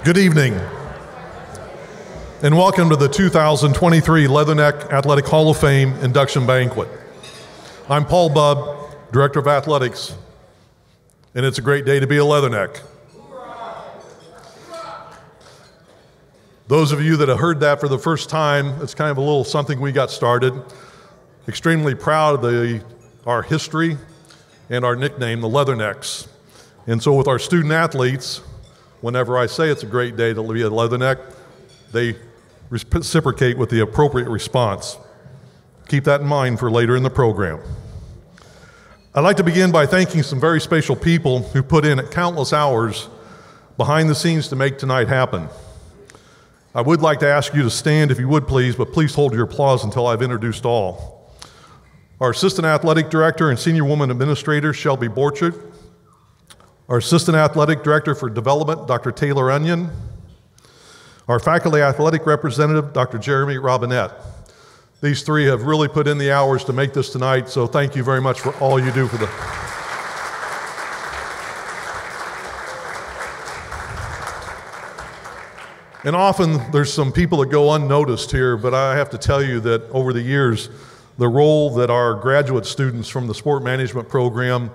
Good evening, and welcome to the 2023 Leatherneck Athletic Hall of Fame Induction Banquet. I'm Paul Bubb, Director of Athletics, and it's a great day to be a Leatherneck. Those of you that have heard that for the first time, it's kind of a little something we got started. Extremely proud of our history and our nickname, the Leathernecks. And so with our student athletes, whenever I say it's a great day to be a Leatherneck, they reciprocate with the appropriate response. Keep that in mind for later in the program. I'd like to begin by thanking some very special people who put in countless hours behind the scenes to make tonight happen. I would like to ask you to stand if you would please, but please hold your applause until I've introduced all. Our Assistant Athletic Director and Senior Woman Administrator, Shelby Borchert. Our Assistant Athletic Director for Development, Dr. Taylor Onion. Our Faculty Athletic Representative, Dr. Jeremy Robinette. These three have really put in the hours to make this tonight, so thank you very much for all you do for the... And often there's some people that go unnoticed here, but I have to tell you that over the years, the role that our graduate students from the sport management program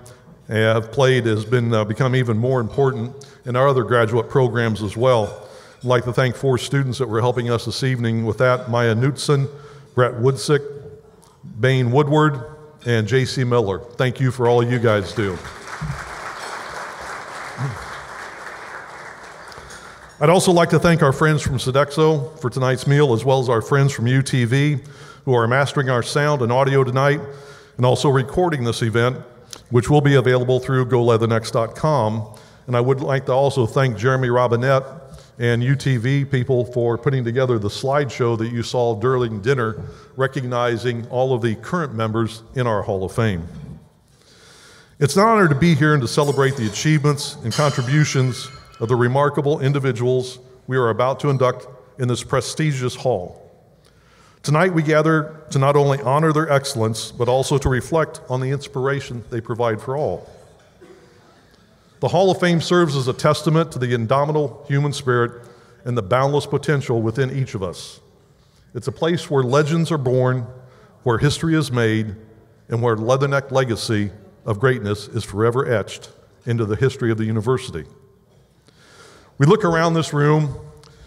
have played has become even more important in our other graduate programs as well. I'd like to thank 4 students that were helping us this evening with that: Maya Knutson, Brett Woodsick, Bain Woodward, and J.C. Miller. Thank you for all you guys do. I'd also like to thank our friends from Sodexo for tonight's meal, as well as our friends from UTV who are mastering our sound and audio tonight and also recording this event, which will be available through goleathernecks.com. And I would like to also thank Jeremy Robinette and UTV people for putting together the slideshow that you saw during dinner, recognizing all of the current members in our Hall of Fame. It's an honor to be here and to celebrate the achievements and contributions of the remarkable individuals we are about to induct in this prestigious hall. Tonight we gather to not only honor their excellence, but also to reflect on the inspiration they provide for all. The Hall of Fame serves as a testament to the indomitable human spirit and the boundless potential within each of us. It's a place where legends are born, where history is made, and where Leatherneck legacy of greatness is forever etched into the history of the university. We look around this room,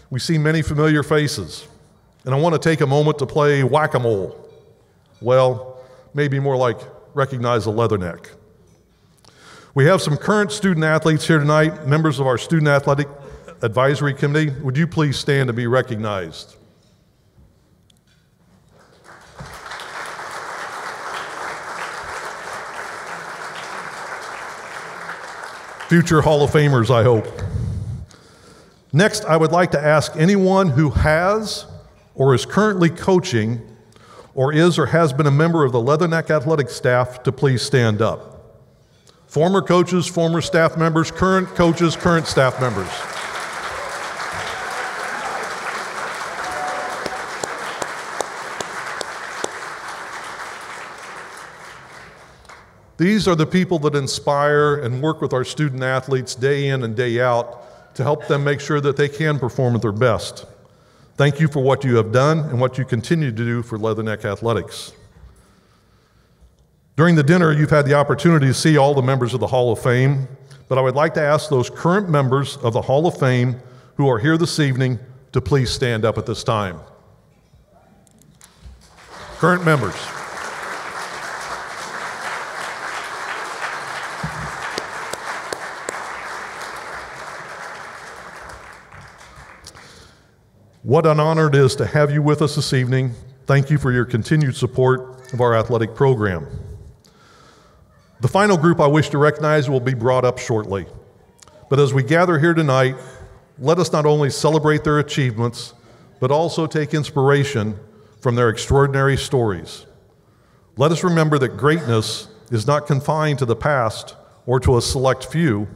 we see many familiar faces. And I want to take a moment to play whack-a-mole. Well, maybe more like recognize a Leatherneck. We have some current student athletes here tonight, members of our Student Athletic Advisory Committee. Would you please stand to be recognized? Future Hall of Famers, I hope. Next, I would like to ask anyone who has or is currently coaching, or is or has been a member of the Leatherneck athletic staff to please stand up. Former coaches, former staff members, current coaches, current staff members. These are the people that inspire and work with our student athletes day in and day out to help them make sure that they can perform at their best. Thank you for what you have done and what you continue to do for Leatherneck Athletics. During the dinner, you've had the opportunity to see all the members of the Hall of Fame, but I would like to ask those current members of the Hall of Fame who are here this evening to please stand up at this time. Current members. What an honor it is to have you with us this evening. Thank you for your continued support of our athletic program. The final group I wish to recognize will be brought up shortly. But as we gather here tonight, let us not only celebrate their achievements, but also take inspiration from their extraordinary stories. Let us remember that greatness is not confined to the past or to a select few,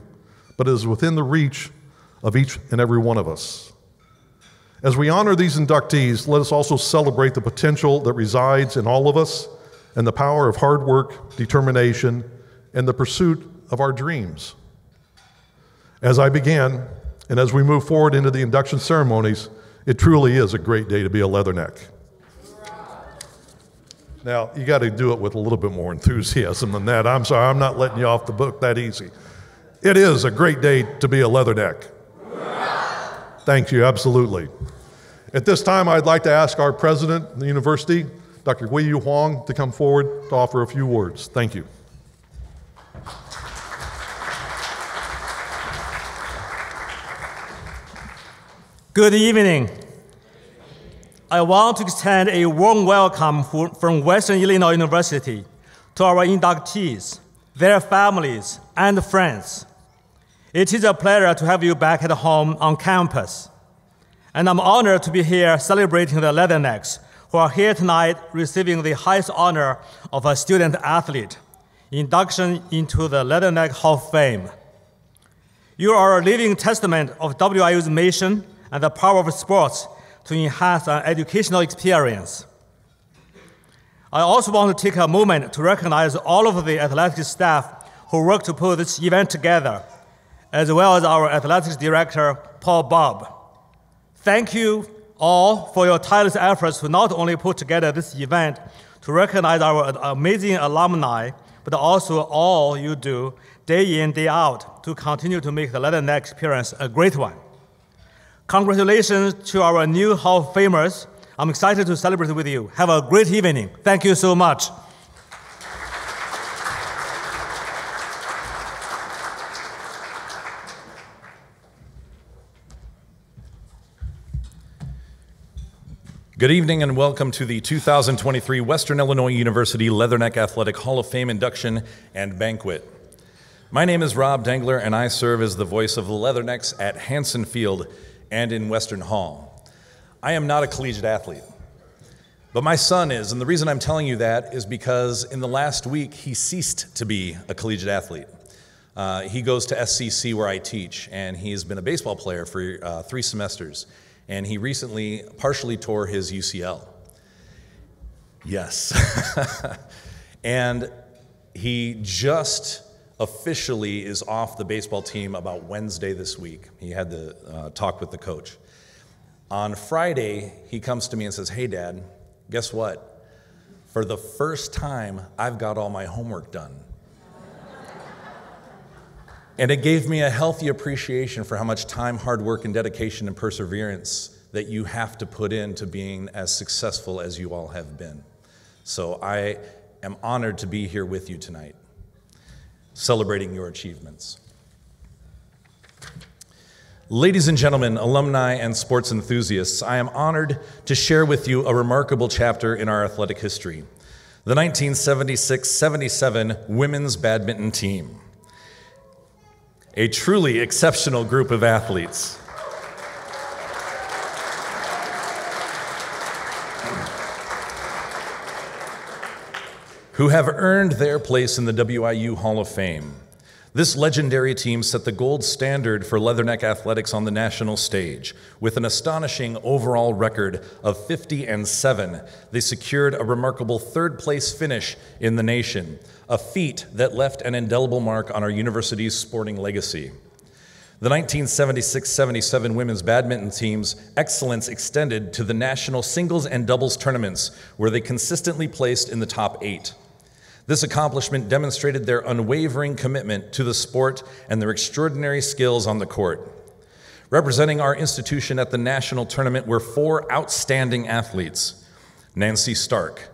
but is within the reach of each and every one of us. As we honor these inductees, let us also celebrate the potential that resides in all of us and the power of hard work, determination, and the pursuit of our dreams. As I began, And as we move forward into the induction ceremonies, it truly is a great day to be a Leatherneck. Now, you got to do it with a little bit more enthusiasm than that. I'm sorry, I'm not letting you off the book that easy. It is a great day to be a Leatherneck. Thank you, absolutely. At this time, I'd like to ask our president of the university, Dr. Guiyu Huang, to come forward to offer a few words. Thank you. Good evening. I want to extend a warm welcome from Western Illinois University to our inductees, their families, and friends. It is a pleasure to have you back at home on campus. And I'm honored to be here celebrating the Leathernecks who are here tonight receiving the highest honor of a student athlete, induction into the Leatherneck Hall of Fame. You are a living testament of WIU's mission and the power of sports to enhance an educational experience. I also want to take a moment to recognize all of the athletics staff who worked to put this event together, as well as our athletics director, Paul Bob. Thank you all for your tireless efforts to not only put together this event to recognize our amazing alumni, but also all you do day in, day out to continue to make the Leatherneck experience a great one. Congratulations to our new Hall of Famers. I'm excited to celebrate with you. Have a great evening. Thank you so much. Good evening and welcome to the 2023 Western Illinois University Leatherneck Athletic Hall of Fame induction and banquet. My name is Rob Dengler and I serve as the voice of the Leathernecks at Hanson Field and in Western Hall. I am not a collegiate athlete, but my son is, and the reason I'm telling you that is because in the last week he ceased to be a collegiate athlete. He goes to SCC where I teach, and he's been a baseball player for 3 semesters. And he recently partially tore his UCL. Yes. And he just officially is off the baseball team about Wednesday this week. He had the talk with the coach. On Friday, he comes to me and says, "Hey, Dad, guess what? For the first time, I've got all my homework done." And it gave me a healthy appreciation for how much time, hard work, and dedication and perseverance that you have to put into being as successful as you all have been. So I am honored to be here with you tonight, celebrating your achievements. Ladies and gentlemen, alumni and sports enthusiasts, I am honored to share with you a remarkable chapter in our athletic history, the 1976-77 women's badminton team. A truly exceptional group of athletes. Who have earned their place in the WIU Hall of Fame. This legendary team set the gold standard for Leatherneck athletics on the national stage. With an astonishing overall record of 50-7, they secured a remarkable 3rd place finish in the nation, a feat that left an indelible mark on our university's sporting legacy. The 1976-77 women's badminton team's excellence extended to the national singles and doubles tournaments, where they consistently placed in the top 8. This accomplishment demonstrated their unwavering commitment to the sport and their extraordinary skills on the court. Representing our institution at the national tournament were 4 outstanding athletes: Nancy Stark,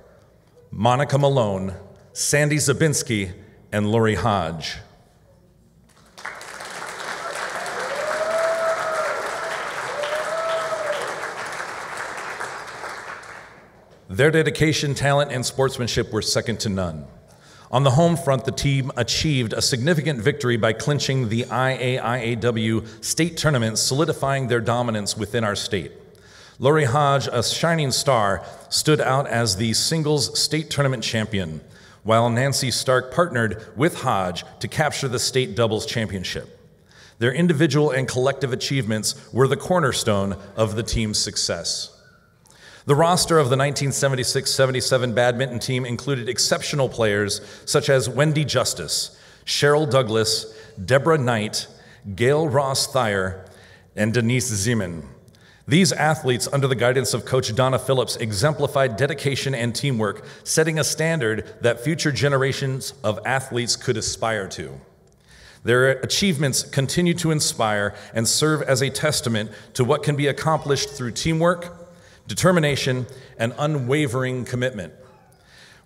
Monica Malone, Sandy Zabinski, and Lori Hodge. Their dedication, talent, and sportsmanship were second to none. On the home front, the team achieved a significant victory by clinching the IAIAW state tournament, solidifying their dominance within our state. Lori Hodge, a shining star, stood out as the singles state tournament champion, while Nancy Stark partnered with Hodge to capture the state doubles championship. Their individual and collective achievements were the cornerstone of the team's success. The roster of the 1976-77 badminton team included exceptional players such as Wendy Justice, Cheryl Douglas, Deborah Knight, Gail Ross Thayer, and Denise Zeman. These athletes, under the guidance of Coach Donna Phillips, exemplified dedication and teamwork, setting a standard that future generations of athletes could aspire to. Their achievements continue to inspire and serve as a testament to what can be accomplished through teamwork, determination, and unwavering commitment.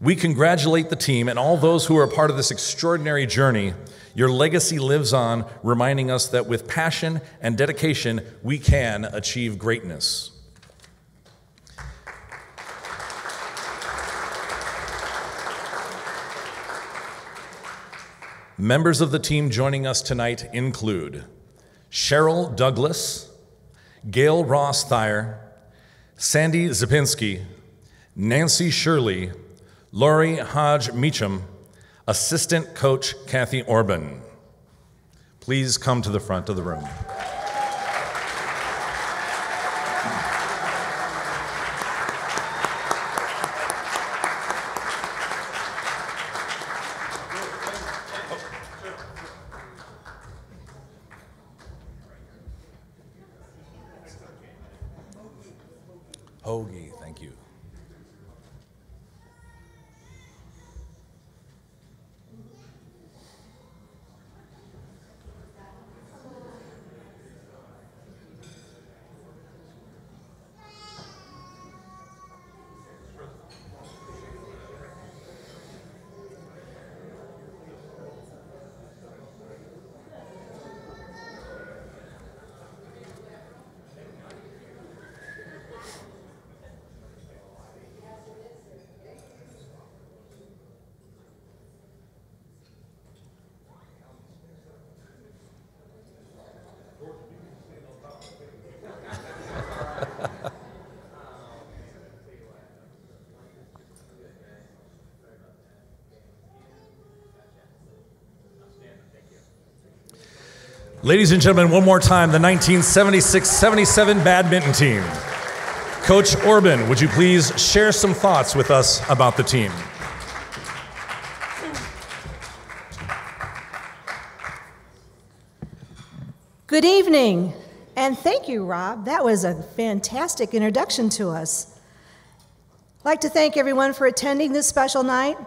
We congratulate the team and all those who are a part of this extraordinary journey. Your legacy lives on, reminding us that with passion and dedication, we can achieve greatness. Members of the team joining us tonight include Cheryl Douglas, Gail Ross Thayer, Sandy Zapinski, Nancy Shirley, Lori Hodge Meacham, Assistant Coach Kathy Orban. Please come to the front of the room. Hoagie, thank you. Ladies and gentlemen, one more time, the 1976-77 badminton team. Coach Orban, would you please share some thoughts with us about the team? Good evening, and thank you, Rob. That was a fantastic introduction to us. I'd like to thank everyone for attending this special night.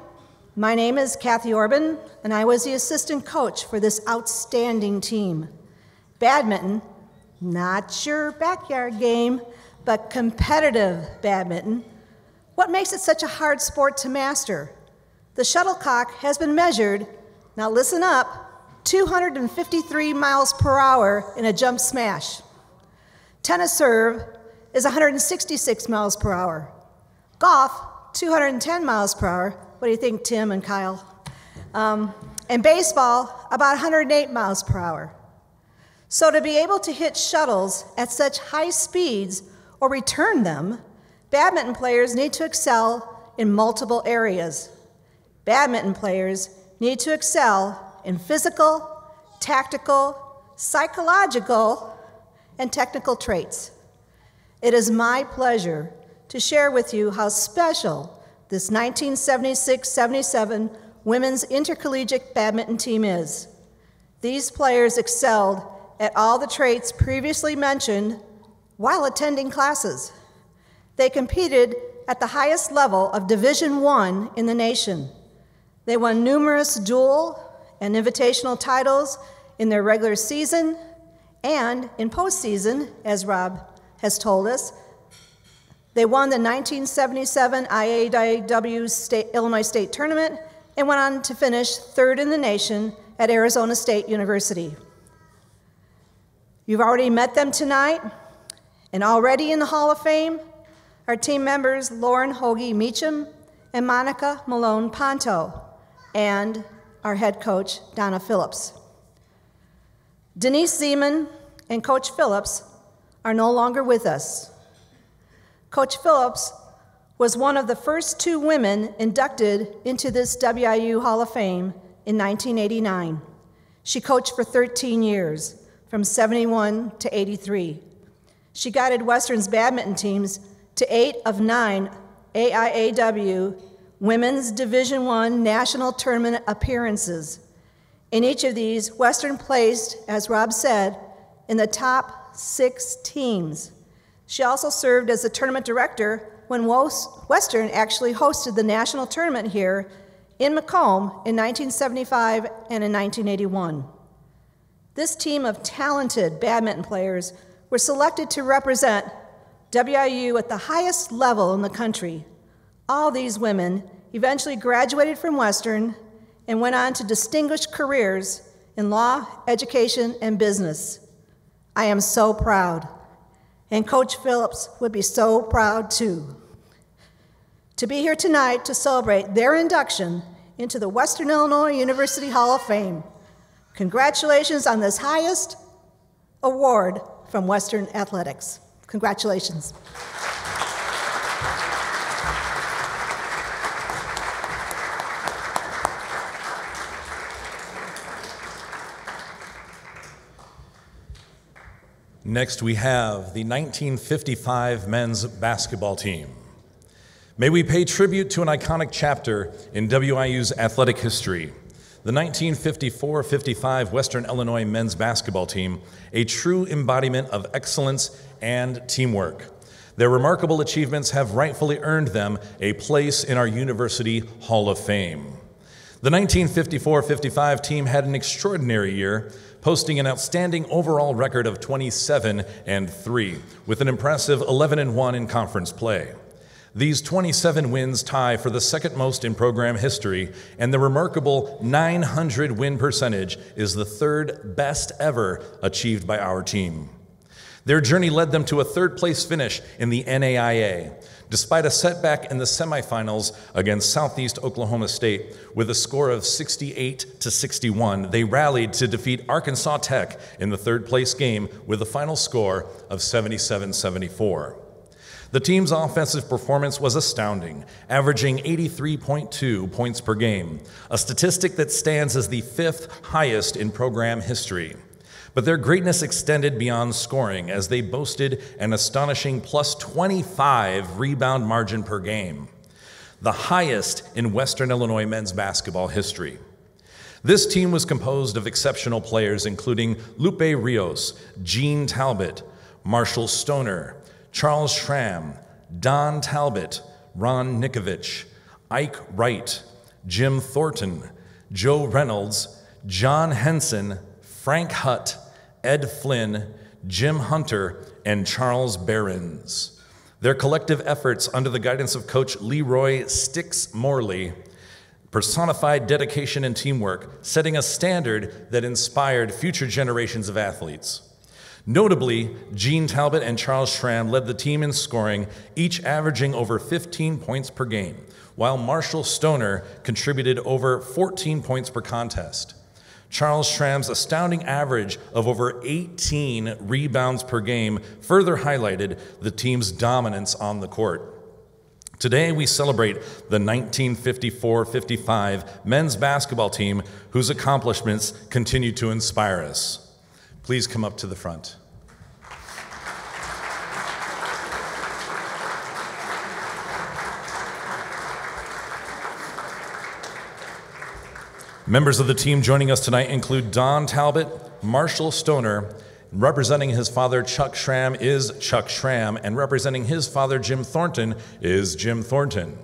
My name is Kathy Orban, and I was the assistant coach for this outstanding team. Badminton, not your backyard game, but competitive badminton. What makes it such a hard sport to master? The shuttlecock has been measured, now listen up, 253 miles per hour in a jump smash. Tennis serve is 166 miles per hour. Golf, 210 miles per hour. What do you think, Tim and Kyle? And baseball, about 108 miles per hour. So to be able to hit shuttles at such high speeds or return them, badminton players need to excel in multiple areas. Badminton players need to excel in physical, tactical, psychological, and technical traits. It is my pleasure to share with you how special this 1976-77 women's intercollegiate badminton team is. These players excelled at all the traits previously mentioned while attending classes. They competed at the highest level of Division I in the nation. They won numerous dual and invitational titles in their regular season and in postseason, as Rob has told us. They won the 1977 IAW Illinois State Tournament and went on to finish third in the nation at Arizona State University. You've already met them tonight, and already in the Hall of Fame are team members Lauren Hoagie Meacham and Monica Malone Ponto, and our head coach, Donna Phillips. Denise Zeman and Coach Phillips are no longer with us. Coach Phillips was one of the first two women inducted into this WIU Hall of Fame in 1989. She coached for 13 years, from 71 to 83. She guided Western's badminton teams to 8 of 9 AIAW Women's Division I National Tournament appearances. In each of these, Western placed, as Rob said, in the top 6 teams. She also served as the tournament director when Western actually hosted the national tournament here in Macomb in 1975 and in 1981. This team of talented badminton players were selected to represent WIU at the highest level in the country. All these women eventually graduated from Western and went on to distinguished careers in law, education, and business. I am so proud, and Coach Phillips would be so proud too, to be here tonight to celebrate their induction into the Western Illinois University Hall of Fame. Congratulations on this highest award from Western Athletics. Congratulations. Next, we have the 1955 men's basketball team. May we pay tribute to an iconic chapter in WIU's athletic history. The 1954-55 Western Illinois men's basketball team, a true embodiment of excellence and teamwork. Their remarkable achievements have rightfully earned them a place in our University Hall of Fame. The 1954-55 team had an extraordinary year, posting an outstanding overall record of 27-3, with an impressive 11-1 in conference play. These 27 wins tie for the second most in program history, and the remarkable 900 win percentage is the third best ever achieved by our team. Their journey led them to a third-place finish in the NAIA. Despite a setback in the semifinals against Southeast Oklahoma State with a score of 68-61, they rallied to defeat Arkansas Tech in the third-place game with a final score of 77-74. The team's offensive performance was astounding, averaging 83.2 points per game, a statistic that stands as the fifth highest in program history. But their greatness extended beyond scoring as they boasted an astonishing plus 25 rebound margin per game, the highest in Western Illinois men's basketball history. This team was composed of exceptional players including Lupe Rios, Gene Talbot, Marshall Stoner, Charles Schramm, Don Talbot, Ron Nikovich, Ike Wright, Jim Thornton, Joe Reynolds, John Henson, Frank Hutt, Ed Flynn, Jim Hunter, and Charles Behrens. Their collective efforts under the guidance of Coach Leroy Sticks Morley personified dedication and teamwork, setting a standard that inspired future generations of athletes. Notably, Gene Talbot and Charles Schramm led the team in scoring, each averaging over 15 points per game, while Marshall Stoner contributed over 14 points per contest. Charles Schramm's astounding average of over 18 rebounds per game further highlighted the team's dominance on the court. Today, we celebrate the 1954-55 men's basketball team whose accomplishments continue to inspire us. Please come up to the front. Members of the team joining us tonight include Don Talbot, Marshall Stoner. Representing his father, Chuck Schramm, is Chuck Schramm, and representing his father, Jim Thornton, is Jim Thornton.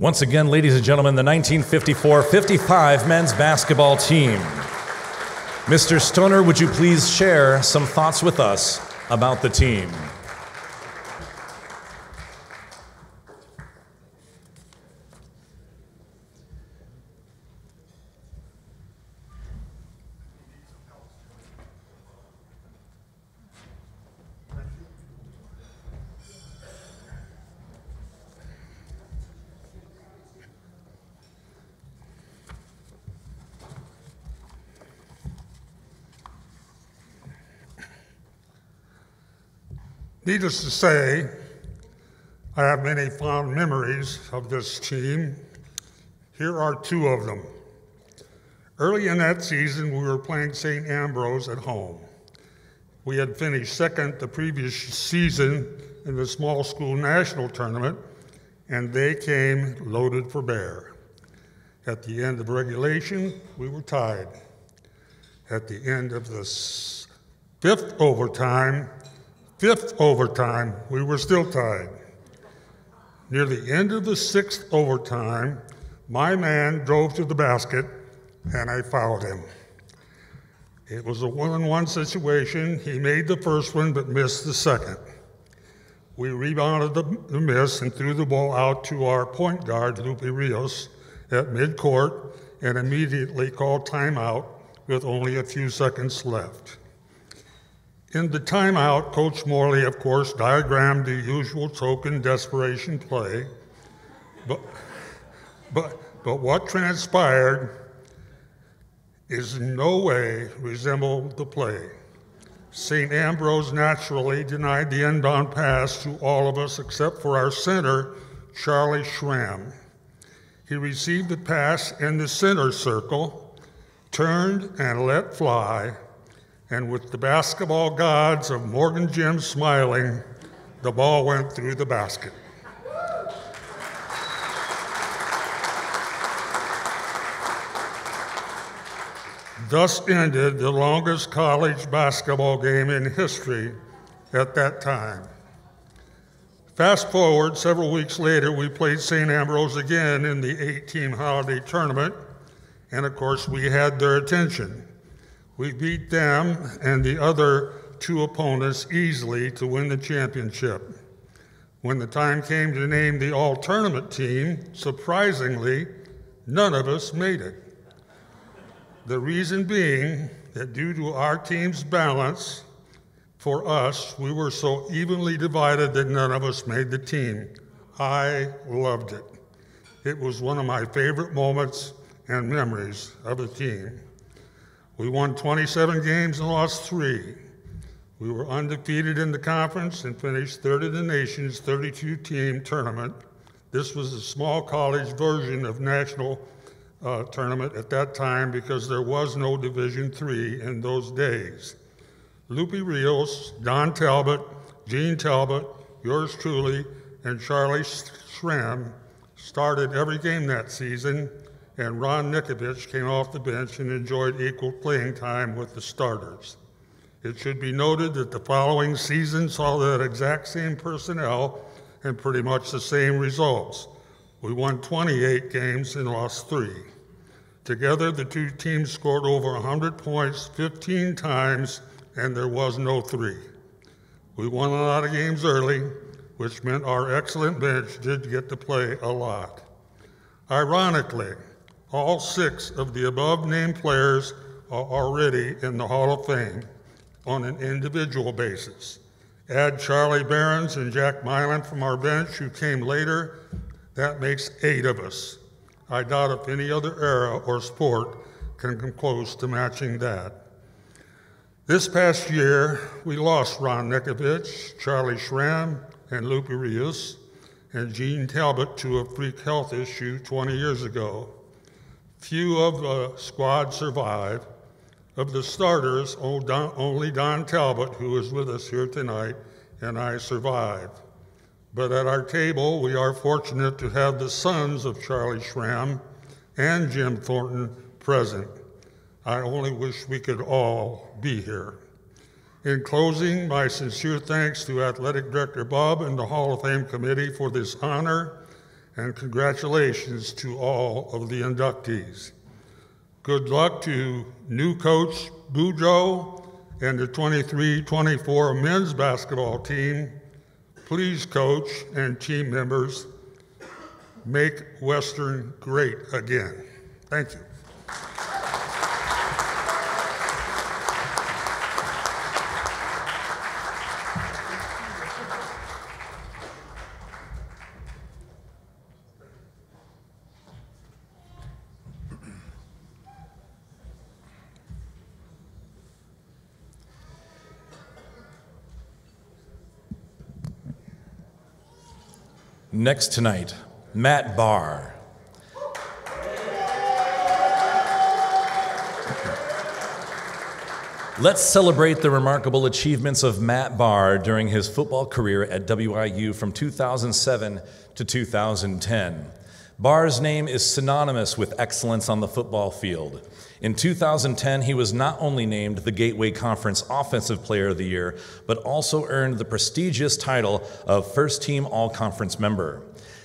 Once again, ladies and gentlemen, the 1954-55 men's basketball team. Mr. Stoner, would you please share some thoughts with us about the team? Needless to say, I have many fond memories of this team. Here are two of them. Early in that season, we were playing St. Ambrose at home. We had finished second the previous season in the small school national tournament, and they came loaded for bear. At the end of regulation, we were tied. At the end of the fifth overtime, we were still tied. Near the end of the sixth overtime, my man drove to the basket and I fouled him. It was a one-on-one situation. He made the first one but missed the second. We rebounded the miss and threw the ball out to our point guard, Lupe Rios, at midcourt and immediately called timeout with only a few seconds left. In the timeout, Coach Morley, of course, diagrammed the usual token desperation play, but what transpired is in no way resembled the play. St. Ambrose naturally denied the inbound pass to all of us except for our center, Charlie Schramm. He received the pass in the center circle, turned and let fly, and with the basketball gods of Morgan Gym smiling, the ball went through the basket. Thus ended the longest college basketball game in history at that time. Fast forward, several weeks later, we played St. Ambrose again in the 8-team holiday tournament, and of course, we had their attention. We beat them and the other two opponents easily to win the championship. When the time came to name the all-tournament team, surprisingly, none of us made it. The reason being that due to our team's balance, for us, we were so evenly divided that none of us made the team. I loved it. It was one of my favorite moments and memories of the team. We won 27 games and lost 3. We were undefeated in the conference and finished third in the nation's 32-team tournament. This was a small college version of national tournament at that time because there was no Division III in those days. Lupe Rios, Don Talbot, Gene Talbot, yours truly, and Charlie Schramm started every game that season, and Ron Nikovich came off the bench and enjoyed equal playing time with the starters. It should be noted that the following season saw that exact same personnel and pretty much the same results. We won 28 games and lost 3. Together, the two teams scored over 100 points 15 times, and there was no 3. We won a lot of games early, which meant our excellent bench did get to play a lot. Ironically, all 6 of the above-named players are already in the Hall of Fame on an individual basis. Add Charlie Behrens and Jack Milan from our bench, who came later, that makes 8 of us. I doubt if any other era or sport can come close to matching that. This past year, we lost Ron Nikovich, Charlie Schramm, and Lupe Rios, and Gene Talbot to a freak health issue 20 years ago. Few of the squad survived. Of the starters, only Don Talbot, who is with us here tonight, and I survived. But at our table, we are fortunate to have the sons of Charlie Schramm and Jim Thornton present. I only wish we could all be here. In closing, my sincere thanks to Athletic Director Bob and the Hall of Fame Committee for this honor, and congratulations to all of the inductees. Good luck to new coach Bujo and the 23-24 men's basketball team. Please, coach and team members, make Western great again. Thank you. Next tonight, Matt Barr. Let's celebrate the remarkable achievements of Matt Barr during his football career at WIU from 2007 to 2010. Barr's name is synonymous with excellence on the football field. In 2010, he was not only named the Gateway Conference Offensive Player of the Year, but also earned the prestigious title of First Team All-Conference member.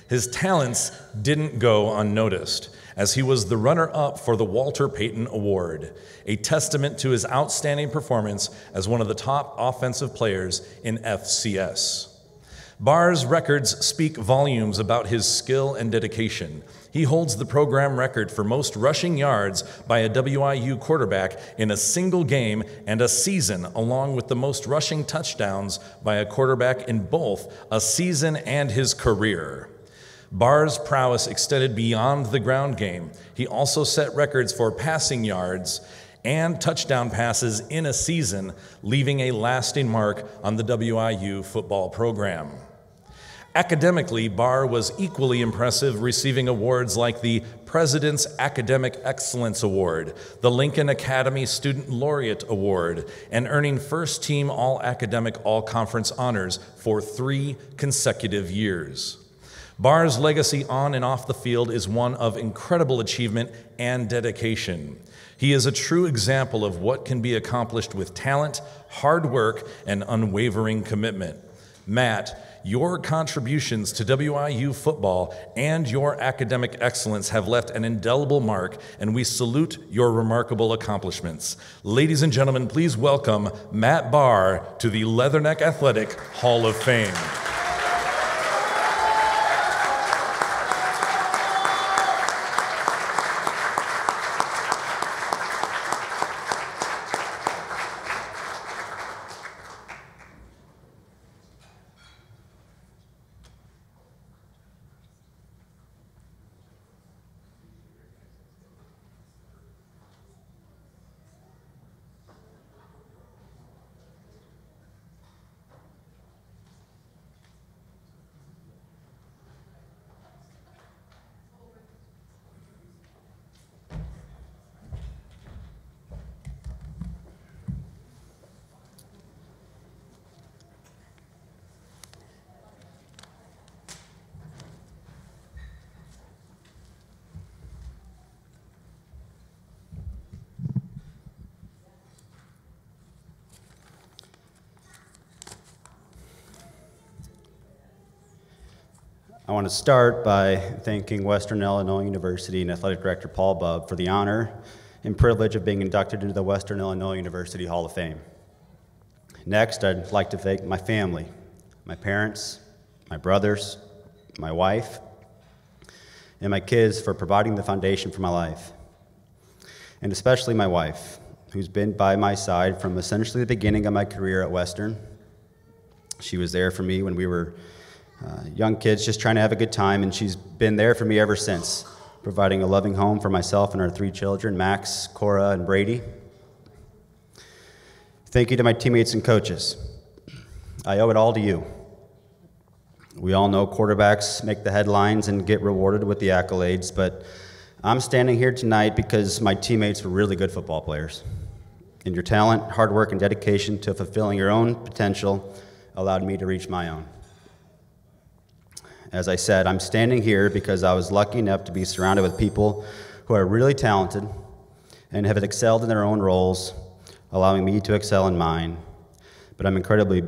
His talents didn't go unnoticed, as he was the runner-up for the Walter Payton Award, a testament to his outstanding performance as one of the top offensive players in FCS. Barr's records speak volumes about his skill and dedication. He holds the program record for most rushing yards by a WIU quarterback in a single game and a season, along with the most rushing touchdowns by a quarterback in both a season and his career. Barr's prowess extended beyond the ground game. He also set records for passing yards and touchdown passes in a season, leaving a lasting mark on the WIU football program. Academically, Barr was equally impressive, receiving awards like the President's Academic Excellence Award, the Lincoln Academy Student Laureate Award, and earning First Team All-Academic All-Conference honors for 3 consecutive years. Barr's legacy on and off the field is one of incredible achievement and dedication. He is a true example of what can be accomplished with talent, hard work, and unwavering commitment. Matt, your contributions to WIU football and your academic excellence have left an indelible mark, and we salute your remarkable accomplishments. Ladies and gentlemen, please welcome Matt Barr to the Leatherneck Athletic Hall of Fame. I want to start by thanking Western Illinois University and Athletic Director Paul Bubb for the honor and privilege of being inducted into the Western Illinois University Hall of Fame. Next, I'd like to thank my family, my parents, my brothers, my wife, and my kids for providing the foundation for my life. And especially my wife, who's been by my side from essentially the beginning of my career at Western. She was there for me when we were young kids just trying to have a good time, and she's been there for me ever since, providing a loving home for myself and our 3 children, Max, Cora, and Brady. Thank you to my teammates and coaches. I owe it all to you. We all know quarterbacks make the headlines and get rewarded with the accolades, but I'm standing here tonight because my teammates were really good football players. And your talent, hard work, and dedication to fulfilling your own potential allowed me to reach my own. As I said, I'm standing here because I was lucky enough to be surrounded with people who are really talented and have excelled in their own roles, allowing me to excel in mine. But I'm incredibly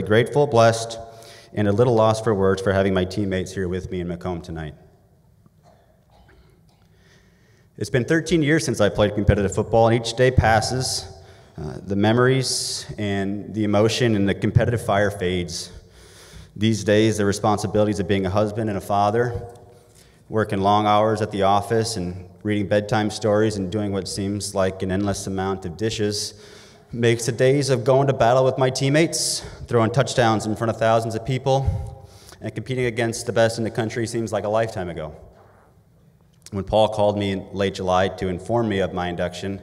grateful, blessed, and a little lost for words for having my teammates here with me in Macomb tonight. It's been 13 years since I played competitive football, and each day passes, the memories and the emotion and the competitive fire fades. These days, the responsibilities of being a husband and a father, working long hours at the office and reading bedtime stories and doing what seems like an endless amount of dishes makes the days of going to battle with my teammates, throwing touchdowns in front of thousands of people, and competing against the best in the country seems like a lifetime ago. When Paul called me in late July to inform me of my induction,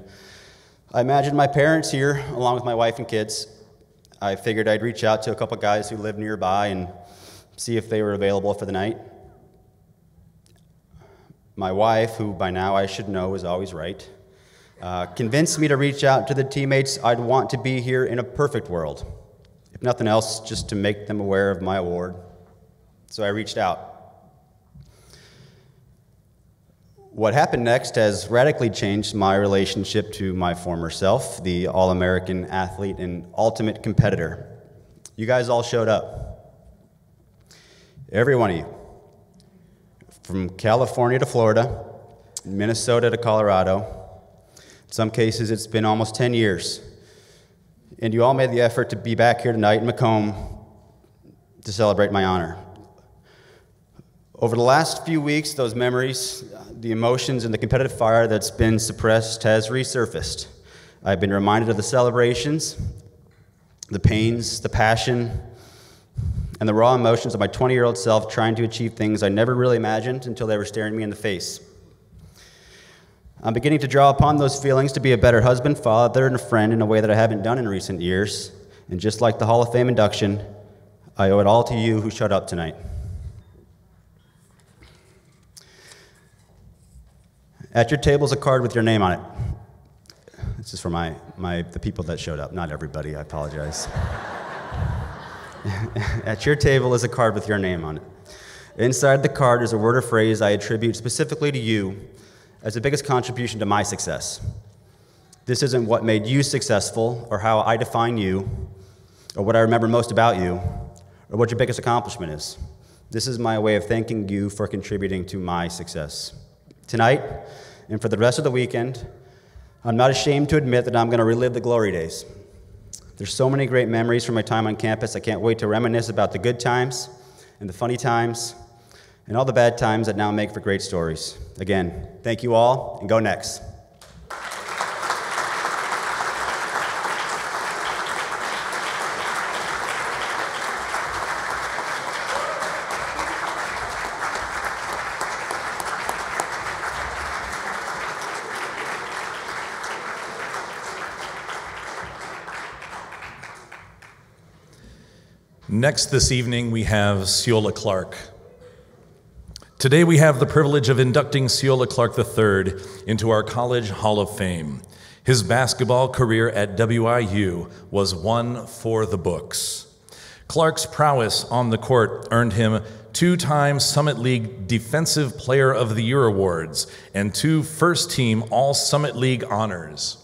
I imagined my parents here, along with my wife and kids. I figured I'd reach out to a couple guys who live nearby and see if they were available for the night. My wife, who by now I should know is always right, convinced me to reach out to the teammates I'd want to be here in a perfect world. If nothing else, just to make them aware of my award. So I reached out. What happened next has radically changed my relationship to my former self, the All-American athlete and ultimate competitor. You guys all showed up. Every one of you. From California to Florida, Minnesota to Colorado. In some cases, it's been almost 10 years. And you all made the effort to be back here tonight in Macomb to celebrate my honor. Over the last few weeks, those memories, the emotions, and the competitive fire that's been suppressed has resurfaced. I've been reminded of the celebrations, the pains, the passion, and the raw emotions of my 20-year-old self trying to achieve things I never really imagined until they were staring me in the face. I'm beginning to draw upon those feelings to be a better husband, father, and a friend in a way that I haven't done in recent years. And just like the Hall of Fame induction, I owe it all to you who showed up tonight. At your table is a card with your name on it. This is for the people that showed up, not everybody, I apologize. At your table is a card with your name on it. Inside the card is a word or phrase I attribute specifically to you as the biggest contribution to my success. This isn't what made you successful or how I define you or what I remember most about you or what your biggest accomplishment is. This is my way of thanking you for contributing to my success. Tonight, and for the rest of the weekend, I'm not ashamed to admit that I'm going to relive the glory days. There's so many great memories from my time on campus. I can't wait to reminisce about the good times and the funny times and all the bad times that now make for great stories. Again, thank you all, and go Necks. Next this evening, we have Ceola Clark. Today, we have the privilege of inducting Ceola Clark III into our College Hall of Fame. His basketball career at WIU was one for the books. Clark's prowess on the court earned him 2-time Summit League Defensive Player of the Year awards and 2 first-team All-Summit League honors.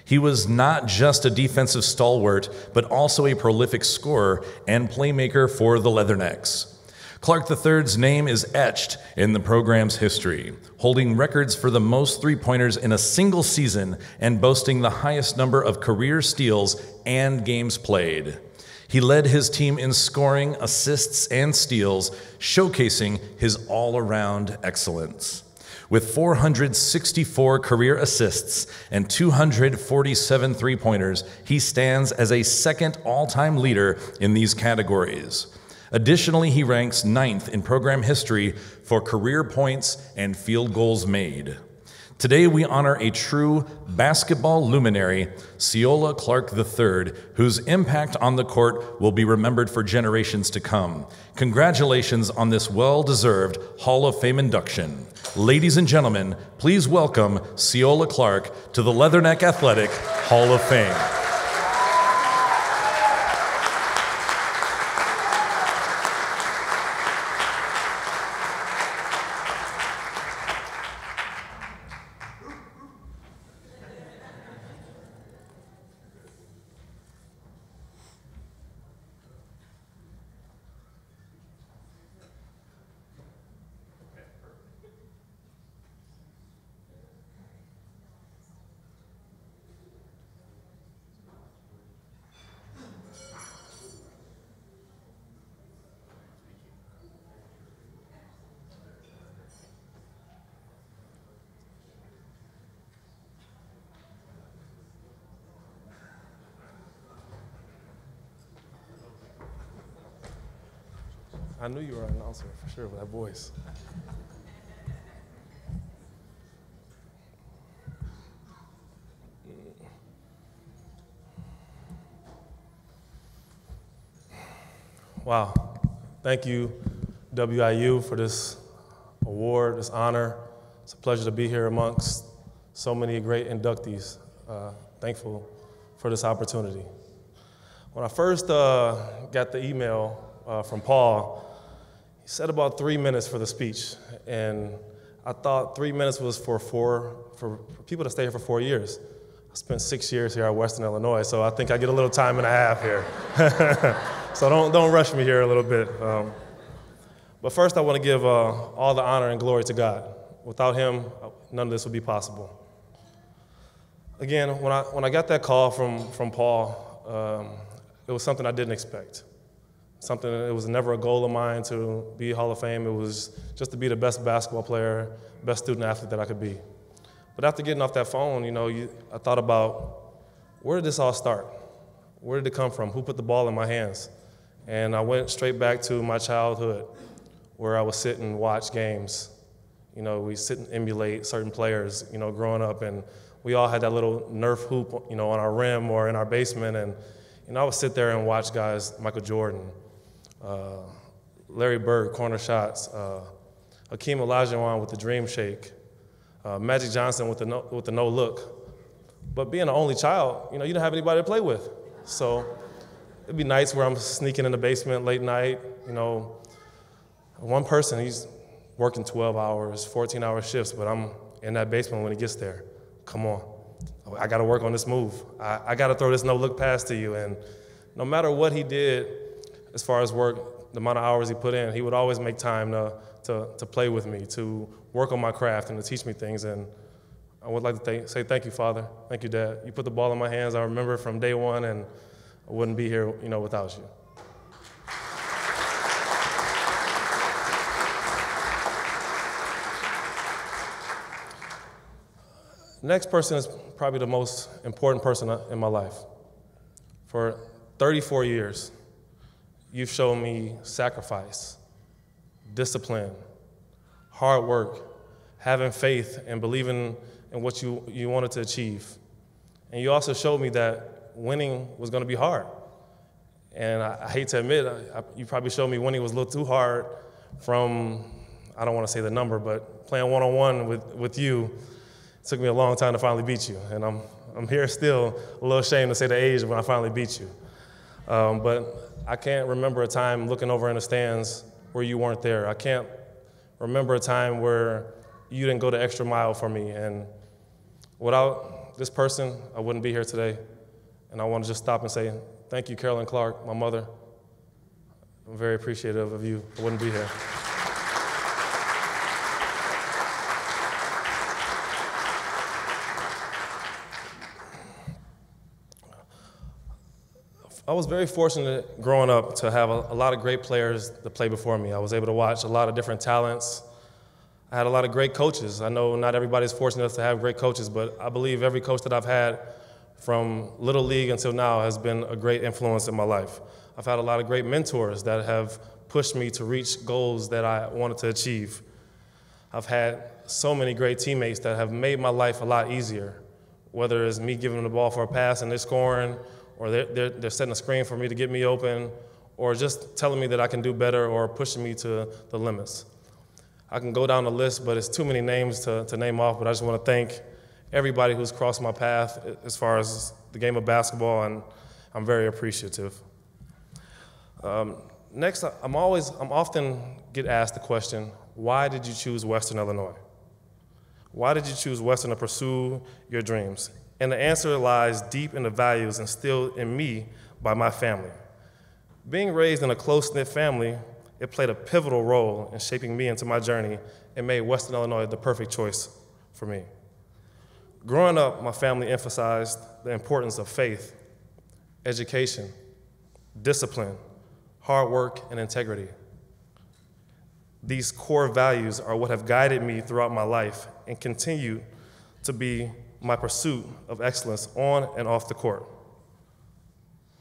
He was not just a defensive stalwart, but also a prolific scorer and playmaker for the Leathernecks. Clark III's name is etched in the program's history, holding records for the most three-pointers in a single season and boasting the highest number of career steals and games played. He led his team in scoring, assists, and steals, showcasing his all-around excellence. With 464 career assists and 247 three-pointers, he stands as a second all-time leader in these categories. Additionally, he ranks 9th in program history for career points and field goals made. Today, we honor a true basketball luminary, Ceola Clark III, whose impact on the court will be remembered for generations to come. Congratulations on this well-deserved Hall of Fame induction. Ladies and gentlemen, please welcome Ceola Clark to the Leatherneck Athletic Hall of Fame. I knew you were an announcer for sure with that voice. Wow. Thank you, WIU, for this award, this honor. It's a pleasure to be here amongst so many great inductees. Thankful for this opportunity. When I first got the email from Paul, he said about 3 minutes for the speech, and I thought 3 minutes was for people to stay here for 4 years. I spent 6 years here at Western Illinois, so I think I get a little time and a half here. So don't rush me here a little bit. But first I want to give all the honor and glory to God. Without him, none of this would be possible. Again, when I got that call from Paul, it was something I didn't expect. Something, it was never a goal of mine to be Hall of Fame. It was just to be the best basketball player, best student athlete that I could be. But after getting off that phone, I thought about, where did this all start? Where did it come from? Who put the ball in my hands? And I went straight back to my childhood, where I would sit and watch games. We sit and emulate certain players, growing up, and we all had that little Nerf hoop, on our rim or in our basement, and I would sit there and watch guys, Michael Jordan, Larry Bird, corner shots, Hakeem Olajuwon with the dream shake, Magic Johnson with the no look. But being an only child, you didn't have anybody to play with. So it'd be nights where I'm sneaking in the basement late night, one person, he's working 12 hours, 14-hour shifts, but I'm in that basement when he gets there. Come on, I gotta work on this move. I gotta throw this no-look pass to you. And no matter what he did as far as work, the amount of hours he put in, he would always make time to play with me, to work on my craft and to teach me things. And I would like to say thank you, Father. Thank you, Dad. You put the ball in my hands. I remember from day one, and I wouldn't be here, without you. Next person is probably the most important person in my life. For 34 years, you've shown me sacrifice, discipline, hard work, having faith and believing in what you wanted to achieve. And you also showed me that winning was going to be hard. And I hate to admit, you probably showed me winning was a little too hard from, I don't want to say the number, but playing one-on-one with you. It took me a long time to finally beat you, and I'm here still, a little ashamed to say the age when I finally beat you. But I can't remember a time looking over in the stands where you weren't there. I can't remember a time where you didn't go the extra mile for me. And without this person, I wouldn't be here today. And I want to just stop and say, thank you, Carolyn Clark, my mother. I'm very appreciative of you. I wouldn't be here. I was very fortunate growing up to have a lot of great players that play before me. I was able to watch a lot of different talents. I had a lot of great coaches. I know not everybody's fortunate enough to have great coaches, but I believe every coach that I've had from Little League until now has been a great influence in my life. I've had a lot of great mentors that have pushed me to reach goals that I wanted to achieve. I've had so many great teammates that have made my life a lot easier, whether it's me giving them the ball for a pass and they're scoring, or they're setting a screen for me to get me open, or just telling me that I can do better or pushing me to the limits. I can go down the list, but it's too many names to name off, but I just want to thank everybody who's crossed my path as far as the game of basketball, and I'm very appreciative. Next, I'm often get asked the question, why did you choose Western Illinois? Why did you choose Western to pursue your dreams? And the answer lies deep in the values instilled in me by my family. Being raised in a close-knit family, it played a pivotal role in shaping me into my journey and made Western Illinois the perfect choice for me. Growing up, my family emphasized the importance of faith, education, discipline, hard work, and integrity. These core values are what have guided me throughout my life and continue to be my pursuit of excellence on and off the court.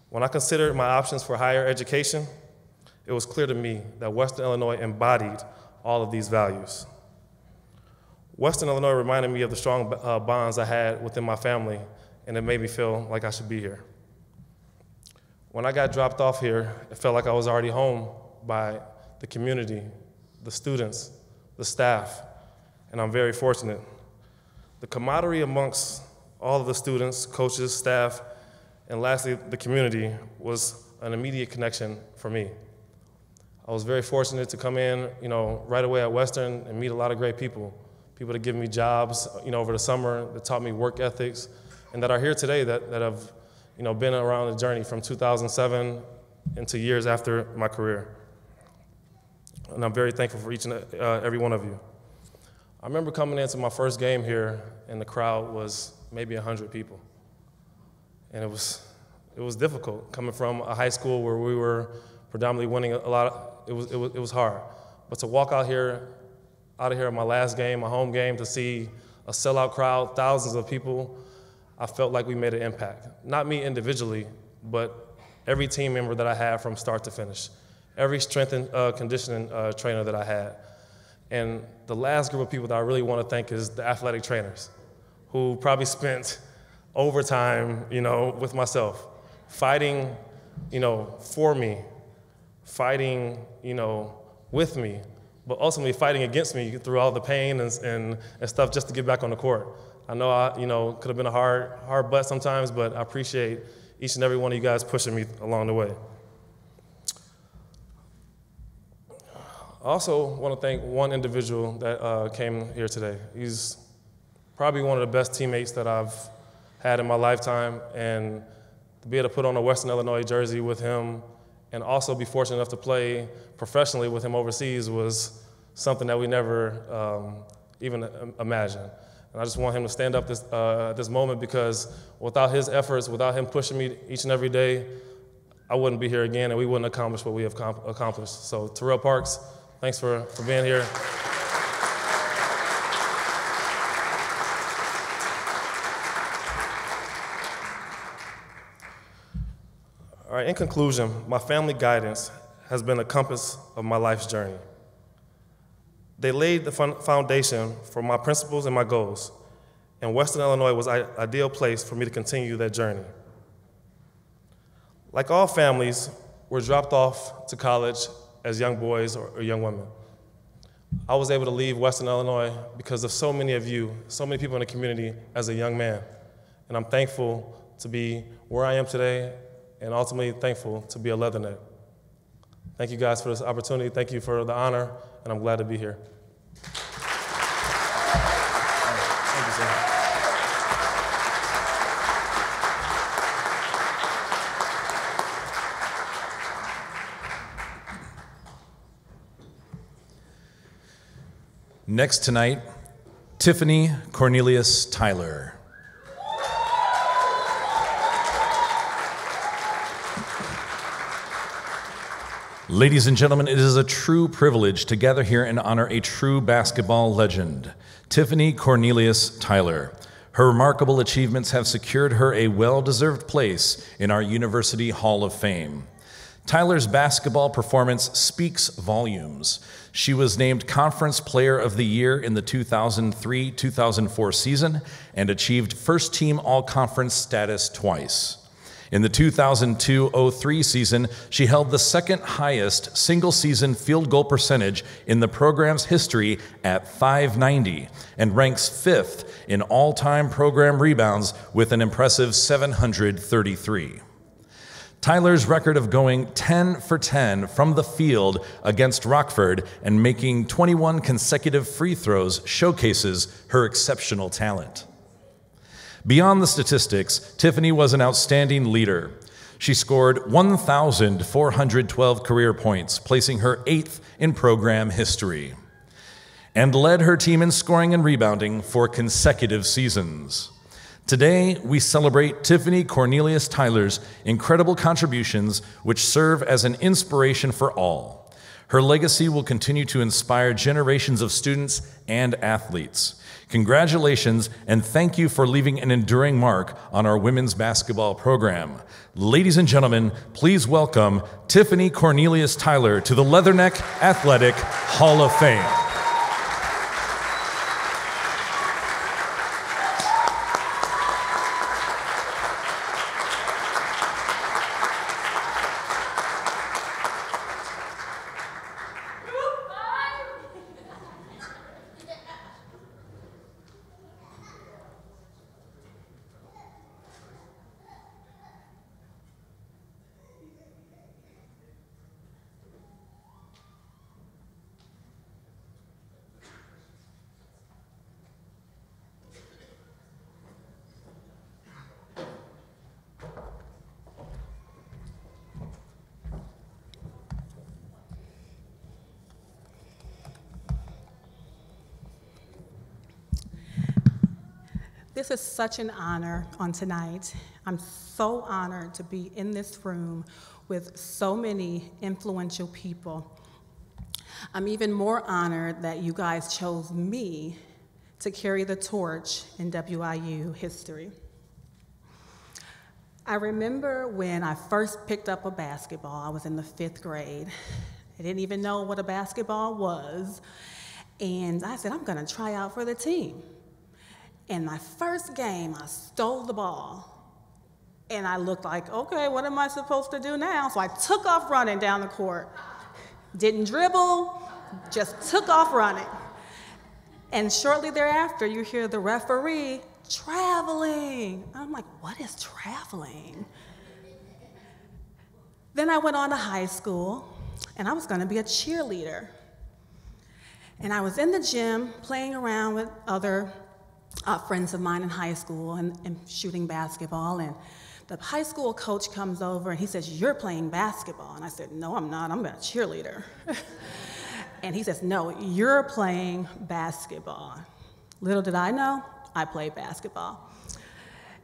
When I considered my options for higher education, it was clear to me that Western Illinois embodied all of these values. Western Illinois reminded me of the strong bonds I had within my family, and it made me feel like I should be here. When I got dropped off here, it felt like I was already home by the community, the students, the staff, and I'm very fortunate. The camaraderie amongst all of the students, coaches, staff, and lastly, the community was an immediate connection for me. I was very fortunate to come in, right away at Western and meet a lot of great people that give me jobs, over the summer, that taught me work ethics, and that are here today that have, been around the journey from 2007 into years after my career. And I'm very thankful for each and every one of you. I remember coming into my first game here, and the crowd was maybe 100 people. And it was difficult coming from a high school where we were predominantly winning a lot. It was hard. But to walk out of here on my last game, my home game, to see a sellout crowd, thousands of people, I felt like we made an impact. Not me individually, but every team member that I had from start to finish. Every strength and conditioning trainer that I had. And the last group of people that I really want to thank is the athletic trainers, who probably spent overtime, with myself, fighting, for me, fighting, with me, but ultimately fighting against me through all the pain and stuff just to get back on the court. I know I, could have been a hard butt sometimes, but I appreciate each and every one of you guys pushing me along the way. I also want to thank one individual that came here today. He's probably one of the best teammates that I've had in my lifetime, and to be able to put on a Western Illinois jersey with him and also be fortunate enough to play professionally with him overseas was something that we never even imagined. And I just want him to stand up at this moment, because without his efforts, without him pushing me each and every day, I wouldn't be here again, and we wouldn't accomplish what we have accomplished. So Terrell Parks, thanks for being here. All right, in conclusion, my family guidance has been a compass of my life's journey. They laid the foundation for my principles and my goals, and Western Illinois was an ideal place for me to continue that journey. Like all families, we're dropped off to college as young boys or young women. I was able to leave Western Illinois because of so many of you, so many people in the community as a young man. And I'm thankful to be where I am today, and ultimately thankful to be a Leatherneck. Thank you guys for this opportunity. Thank you for the honor, and I'm glad to be here. Thank you, sir. Next tonight, Tiffany Cornelius Tyler. Ladies and gentlemen, it is a true privilege to gather here and honor a true basketball legend, Tiffany Cornelius Tyler. Her remarkable achievements have secured her a well-deserved place in our University Hall of Fame. Tyler's basketball performance speaks volumes. She was named Conference Player of the Year in the 2003-2004 season and achieved first-team All-Conference status twice. In the 2002-03 season, she held the second highest single-season field goal percentage in the program's history at .590 and ranks 5th in all-time program rebounds with an impressive 733. Tyler's record of going 10 for 10 from the field against Rockford and making 21 consecutive free throws showcases her exceptional talent. Beyond the statistics, Tiffany was an outstanding leader. She scored 1,412 career points, placing her 8th in program history, and led her team in scoring and rebounding for consecutive seasons. Today, we celebrate Tiffany Cornelius Tyler's incredible contributions, which serve as an inspiration for all. Her legacy will continue to inspire generations of students and athletes. Congratulations, and thank you for leaving an enduring mark on our women's basketball program. Ladies and gentlemen, please welcome Tiffany Cornelius Tyler to the Leatherneck Athletic Hall of Fame. This is such an honor on tonight. I'm so honored to be in this room with so many influential people. I'm even more honored that you guys chose me to carry the torch in WIU history. I remember when I first picked up a basketball. I was in the 5th grade. I didn't even know what a basketball was. And I said, I'm gonna try out for the team. In my first game, I stole the ball. And I looked like, okay, what am I supposed to do now? So I took off running down the court. Didn't dribble, just took off running. And shortly thereafter, you hear the referee, traveling. I'm like, what is traveling? Then I went on to high school, and I was gonna be a cheerleader. And I was in the gym playing around with other friends of mine in high school and shooting basketball, and the high school coach comes over and he says, you're playing basketball. And I said, no, I'm not, I'm a cheerleader. And he says, no, you're playing basketball. Little did I know, I played basketball.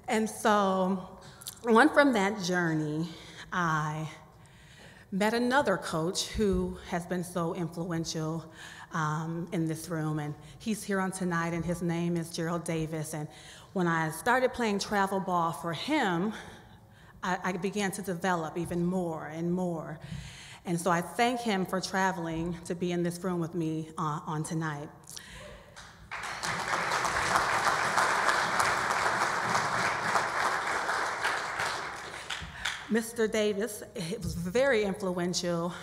And so, on from that journey, I met another coach who has been so influential in this room, and he's here on tonight, and his name is Gerald Davis. And when I started playing travel ball for him, I began to develop even more and more. And so I thank him for traveling to be in this room with me on tonight. Mr. Davis was very influential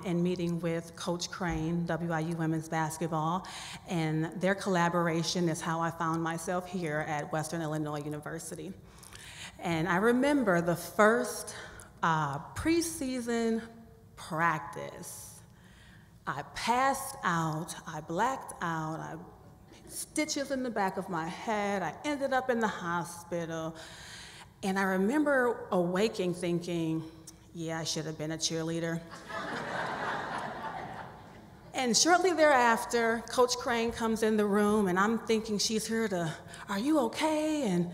in meeting with Coach Crane, WIU Women's Basketball, and their collaboration is how I found myself here at Western Illinois University. And I remember the first preseason practice. I passed out, I blacked out, I stitches in the back of my head, I ended up in the hospital. And I remember awaking thinking, yeah, I should have been a cheerleader. And shortly thereafter, Coach Crane comes in the room, and I'm thinking she's here to, are you okay? And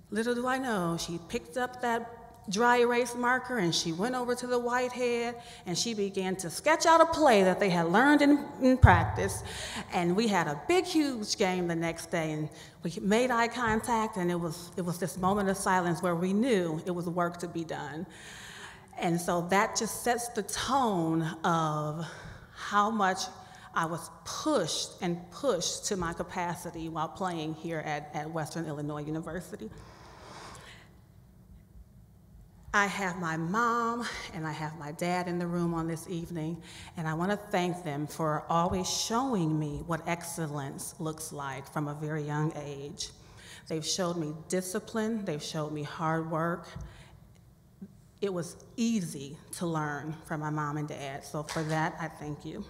little do I know, she picked up that dry erase marker and she went over to the whitehead and she began to sketch out a play that they had learned in practice. And we had a big, huge game the next day, and we made eye contact, and it was this moment of silence where we knew it was work to be done. And so that just sets the tone of how much I was pushed and pushed to my capacity while playing here at Western Illinois University. I have my mom and I have my dad in the room on this evening, and I want to thank them for always showing me what excellence looks like from a very young age. They've showed me discipline, they've showed me hard work. It was easy to learn from my mom and dad, so for that, I thank you.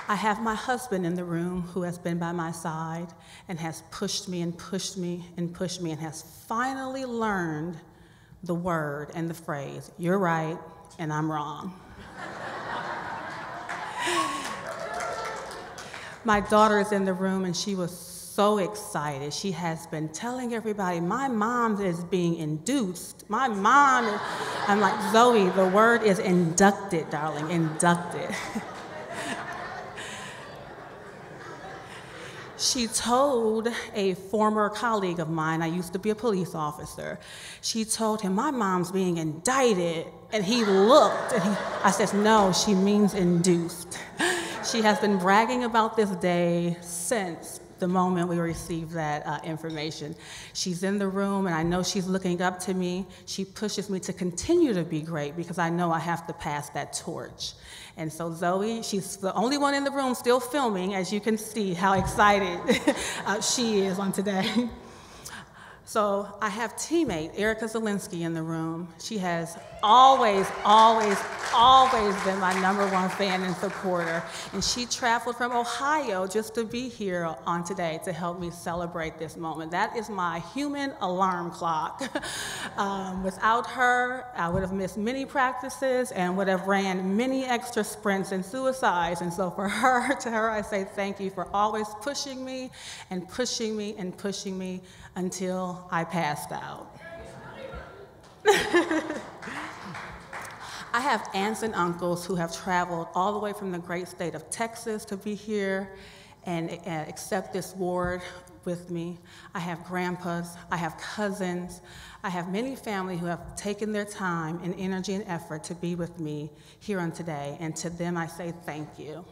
I have my husband in the room who has been by my side and has pushed me and pushed me and pushed me and has finally learned the word and the phrase, you're right and I'm wrong. My daughter is in the room, and she was so excited. She has been telling everybody, my mom is being induced. My mom is, I'm like, Zoe, the word is inducted, darling, inducted. She told a former colleague of mine, I used to be a police officer, she told him, my mom's being indicted. And he looked, and I said, no, she means induced. She has been bragging about this day since the moment we received that information. She's in the room, and I know she's looking up to me. She pushes me to continue to be great because I know I have to pass that torch. And so Zoe, she's the only one in the room still filming, as you can see how excited she is on today. So I have teammate Erica Zielinski in the room. She has always, always, always been my #1 fan and supporter. And she traveled from Ohio just to be here on today to help me celebrate this moment. That is my human alarm clock. Without her, I would have missed many practices and would have ran many extra sprints and suicides. And so for her, to her, I say thank you for always pushing me and pushing me and pushing me until I passed out. I have aunts and uncles who have traveled all the way from the great state of Texas to be here and accept this award with me. I have grandpas, I have cousins, I have many family who have taken their time and energy and effort to be with me here on today, and to them I say thank you.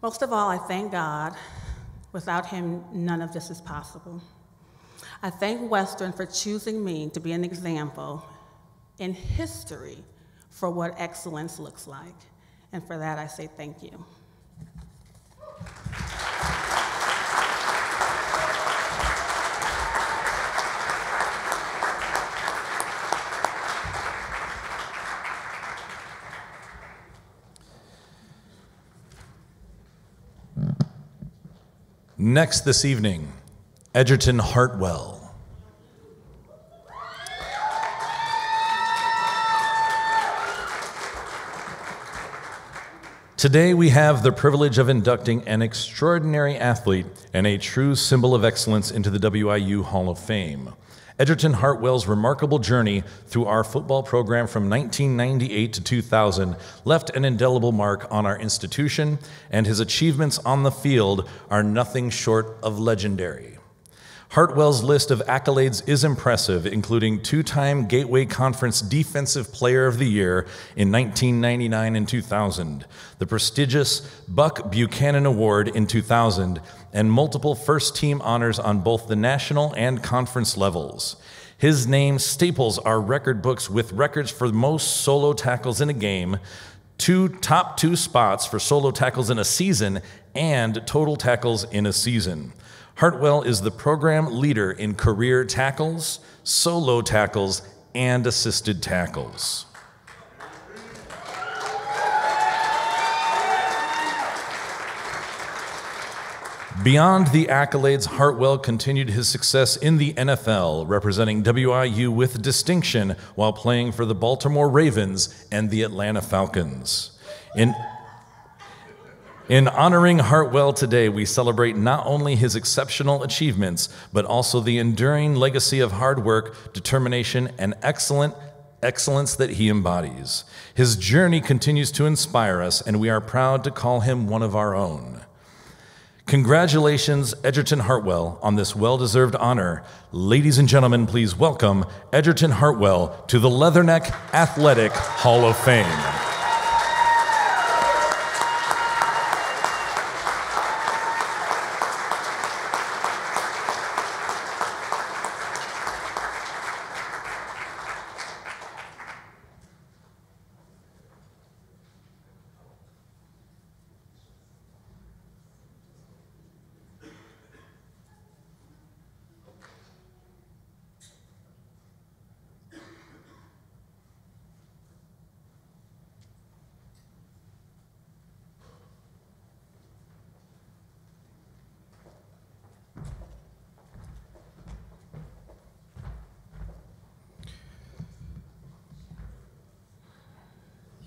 Most of all, I thank God. Without him, none of this is possible. I thank Western for choosing me to be an example in history for what excellence looks like. And for that, I say thank you. Next this evening, Edgerton Hartwell. Today we have the privilege of inducting an extraordinary athlete and a true symbol of excellence into the WIU Hall of Fame. Edgerton Hartwell's remarkable journey through our football program from 1998 to 2000 left an indelible mark on our institution, and his achievements on the field are nothing short of legendary. Hartwell's list of accolades is impressive, including two-time Gateway Conference Defensive Player of the Year in 1999 and 2000, the prestigious Buck Buchanan Award in 2000, and multiple first-team honors on both the national and conference levels. His name staples our record books with records for most solo tackles in a game, top two spots for solo tackles in a season, and total tackles in a season. Hartwell is the program leader in career tackles, solo tackles, and assisted tackles. Beyond the accolades, Hartwell continued his success in the NFL, representing WIU with distinction while playing for the Baltimore Ravens and the Atlanta Falcons. In honoring Hartwell today, we celebrate not only his exceptional achievements, but also the enduring legacy of hard work, determination, and excellence that he embodies. His journey continues to inspire us, and we are proud to call him one of our own. Congratulations, Edgerton Hartwell, on this well-deserved honor. Ladies and gentlemen, please welcome Edgerton Hartwell to the Leatherneck Athletic Hall of Fame.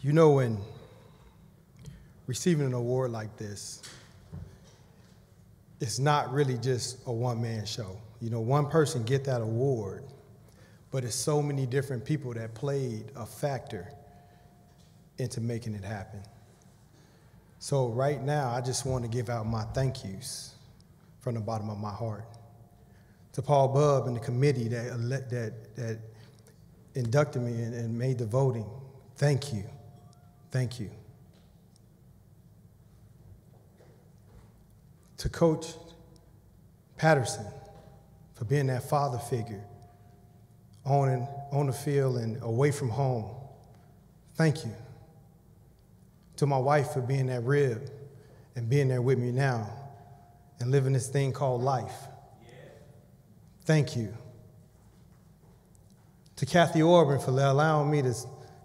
You know, when receiving an award like this, it's not really just a one-man show. You know, one person get that award, but it's so many different people that played a factor into making it happen. So right now, I just want to give out my thank yous from the bottom of my heart to Paul Bubb and the committee that inducted me and made the voting. Thank you. Thank you. To Coach Patterson for being that father figure on the field and away from home. Thank you. To my wife for being that rib and being there with me now and living this thing called life. Thank you. To Kathy Orban for allowing me to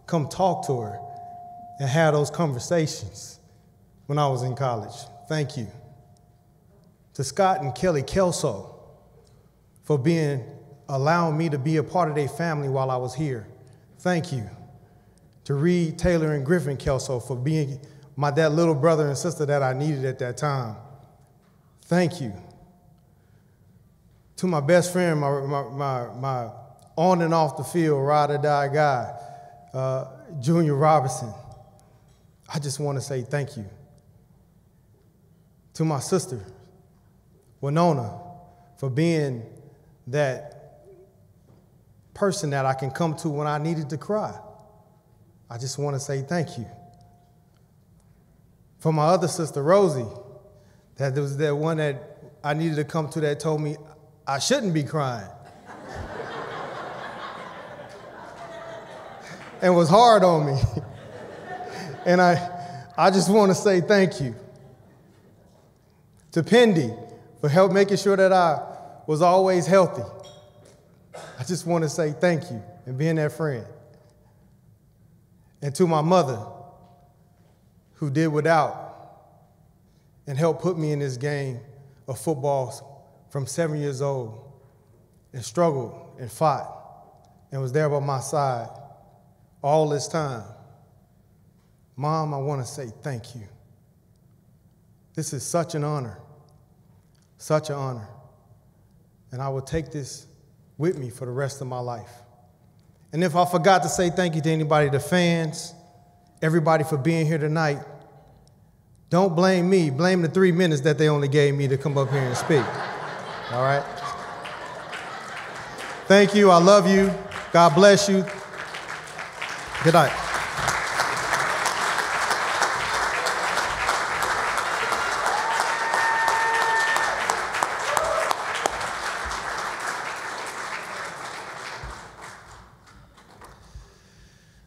come talk to her and have those conversations when I was in college. Thank you. To Scott and Kelly Kelso for allowing me to be a part of their family while I was here. Thank you. To Reed, Taylor, and Griffin Kelso for being that little brother and sister that I needed at that time. Thank you. To my best friend, my on and off the field, ride or die guy, Junior Robinson. I just want to say thank you. To my sister, Winona, for being that person that I can come to when I needed to cry. I just want to say thank you. For my other sister, Rosie, that was that one that I needed to come to that told me I shouldn't be crying. And was hard on me. And I just want to say thank you. To Pendy for making sure that I was always healthy. I just want to say thank you and being that friend. And to my mother, who did without and helped put me in this game of football from 7 years old and struggled and fought and was there by my side all this time. Mom, I want to say thank you. This is such an honor, such an honor. And I will take this with me for the rest of my life. And if I forgot to say thank you to anybody, the fans, everybody for being here tonight, don't blame me. Blame the 3 minutes that they only gave me to come up here and speak. All right? Thank you. I love you. God bless you. Good night.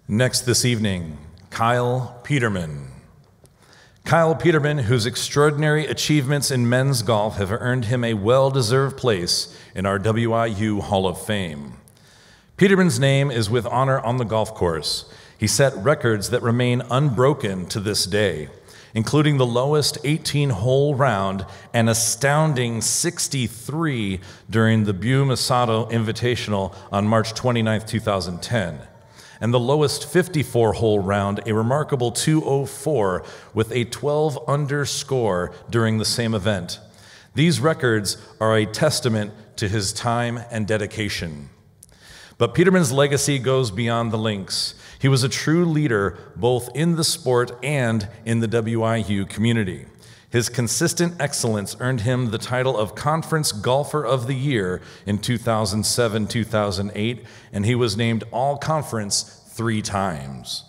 Next this evening, Kyle Peterman. Kyle Peterman, whose extraordinary achievements in men's golf have earned him a well-deserved place in our WIU Hall of Fame. Peterman's name is with honor on the golf course. He set records that remain unbroken to this day, including the lowest 18-hole round, an astounding 63 during the Bumasato Invitational on March 29, 2010. And the lowest 54-hole round, a remarkable 204 with a 12-under score during the same event. These records are a testament to his time and dedication. But Peterman's legacy goes beyond the links. He was a true leader both in the sport and in the WIU community. His consistent excellence earned him the title of Conference Golfer of the Year in 2007-2008, and he was named All-Conference 3 times.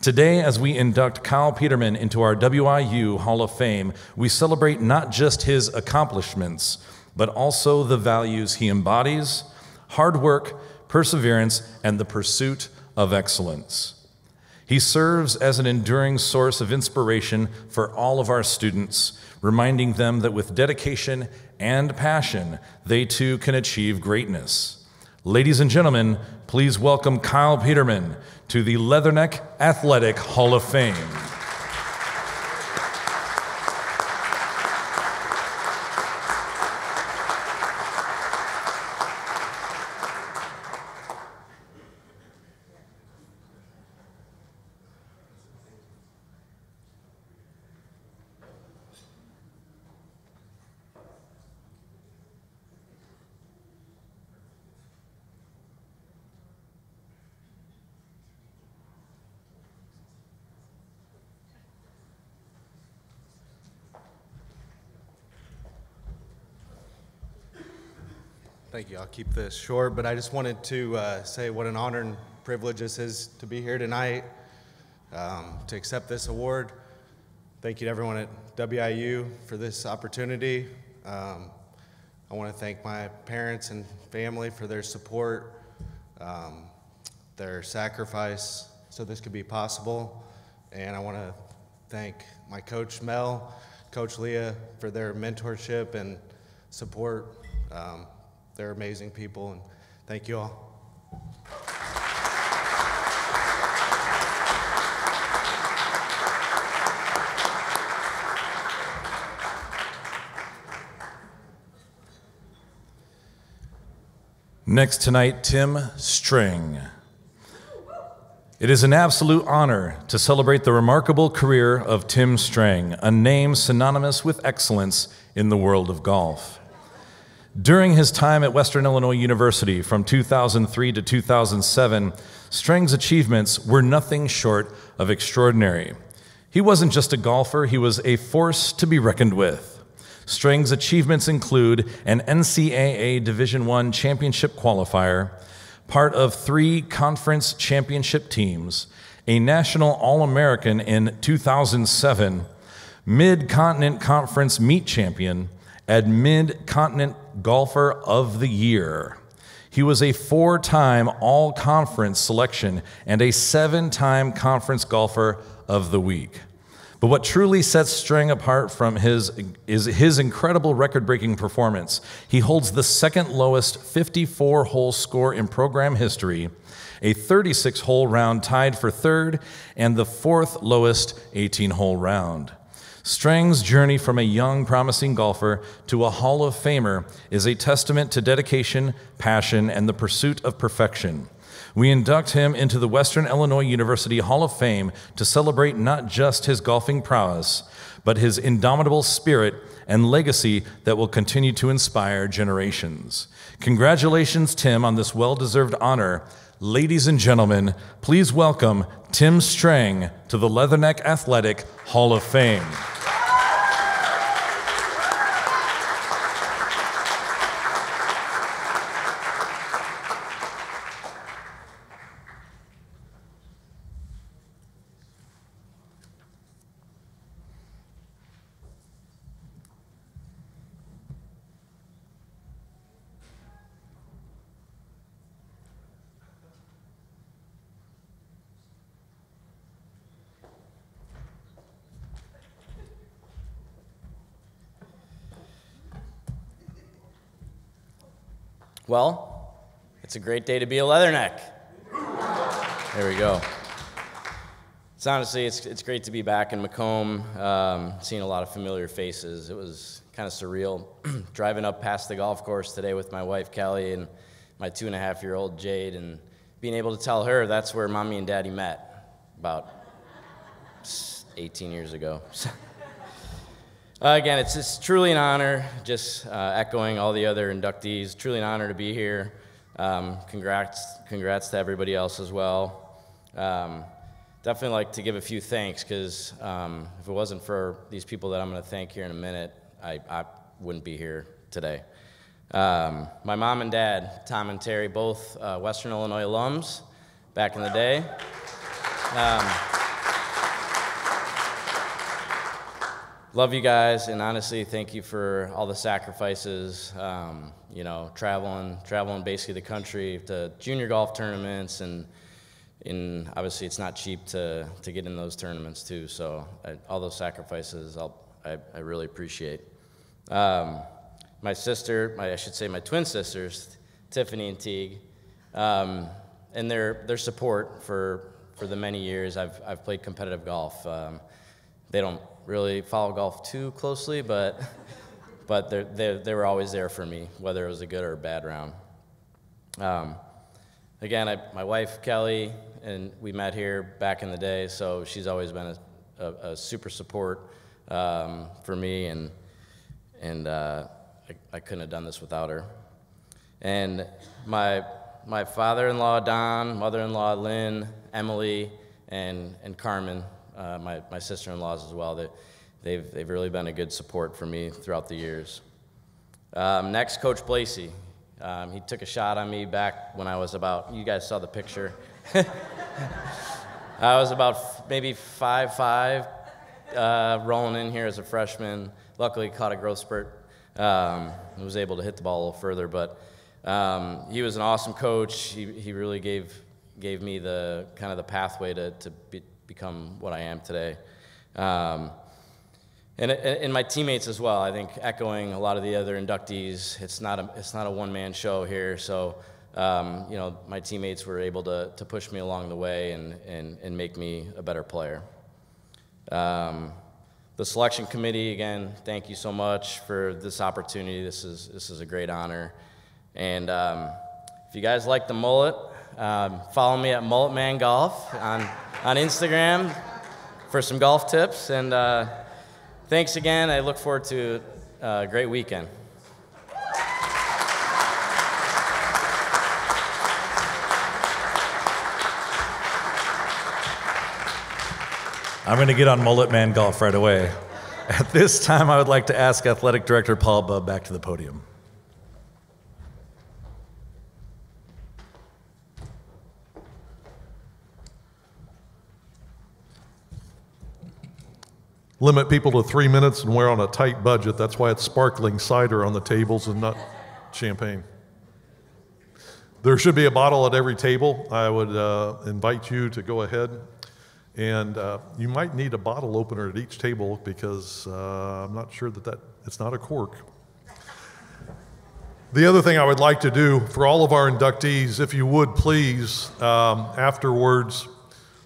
Today, as we induct Kyle Peterman into our WIU Hall of Fame, we celebrate not just his accomplishments, but also the values he embodies: hard work, perseverance, and the pursuit of excellence. He serves as an enduring source of inspiration for all of our students, reminding them that with dedication and passion, they too can achieve greatness. Ladies and gentlemen, please welcome Kyle Peterman to the Leatherneck Athletic Hall of Fame. Thank you. I'll keep this short, but I just wanted to say what an honor and privilege this is to be here tonight, to accept this award. Thank you to everyone at WIU for this opportunity. I want to thank my parents and family for their support, their sacrifice so this could be possible. And I want to thank my coach Mel, Coach Leah for their mentorship and support. They're amazing people, and thank you all. Next tonight, Tim String. It is an absolute honor to celebrate the remarkable career of Tim String, a name synonymous with excellence in the world of golf. During his time at Western Illinois University from 2003 to 2007, String's achievements were nothing short of extraordinary. He wasn't just a golfer, he was a force to be reckoned with. String's achievements include an NCAA Division I championship qualifier, part of 3 conference championship teams, a National All-American in 2007, Mid-Continent Conference meet champion, and Mid-Continent Golfer of the Year. He was a 4-time All-Conference selection and a 7-time Conference Golfer of the Week. But what truly sets String apart from is his incredible record-breaking performance. He holds the second lowest 54-hole score in program history, a 36-hole round tied for third, and the 4th lowest 18-hole round. String's journey from a young, promising golfer to a Hall of Famer is a testament to dedication, passion, and the pursuit of perfection. We induct him into the Western Illinois University Hall of Fame to celebrate not just his golfing prowess, but his indomitable spirit and legacy that will continue to inspire generations. Congratulations, Tim, on this well-deserved honor. Ladies and gentlemen, please welcome Tim String to the Leatherneck Athletic Hall of Fame. Well, it's a great day to be a Leatherneck. There we go. It's honestly, it's great to be back in Macomb, seeing a lot of familiar faces. It was kind of surreal driving up past the golf course today with my wife Kelly and my 2.5-year-old Jade, and being able to tell her that's where Mommy and Daddy met about 18 years ago. Again, it's just truly an honor, just echoing all the other inductees, truly an honor to be here. Congrats to everybody else as well. Definitely like to give a few thanks, because if it wasn't for these people that I'm going to thank here in a minute, I wouldn't be here today. My mom and dad, Tom and Terry, both Western Illinois alums back in the day. Love you guys, and honestly, thank you for all the sacrifices, you know, traveling basically the country to junior golf tournaments, and obviously it's not cheap to get in those tournaments too, so all those sacrifices I really appreciate. My sister, I should say my twin sisters, Tiffany and Teague, and their support for the many years I've played competitive golf. They don't really follow golf too closely, but they were always there for me, whether it was a good or a bad round. Again, my wife Kelly, and we met here back in the day, so she's always been a super support for me, and I couldn't have done this without her. And my father-in-law Don, mother-in-law Lynn, Emily, and Carmen, my sister-in-laws as well. They've really been a good support for me throughout the years. Next, Coach Blasey. He took a shot on me back when I was about, you guys saw the picture. I was about maybe 5'5", rolling in here as a freshman. Luckily, caught a growth spurt. Was able to hit the ball a little further, but he was an awesome coach. He really gave me the kind of the pathway to become what I am today. And my teammates as well. I think echoing a lot of the other inductees, it's not a one-man show here. So my teammates were able to push me along the way and make me a better player. The selection committee, again, thank you so much for this opportunity. This is a great honor. And if you guys like the mullet, follow me at Mullet Man Golf on Instagram for some golf tips. And thanks again. I look forward to a great weekend. I'm going to get on Mullet Man Golf right away. At this time, I would like to ask Athletic Director Paul Bubb back to the podium. Limit people to 3 minutes, and we're on a tight budget. That's why it's sparkling cider on the tables and not champagne. There should be a bottle at every table. I would invite you to go ahead. And you might need a bottle opener at each table because I'm not sure that it's not a cork. The other thing I would like to do for all of our inductees, if you would please, afterwards,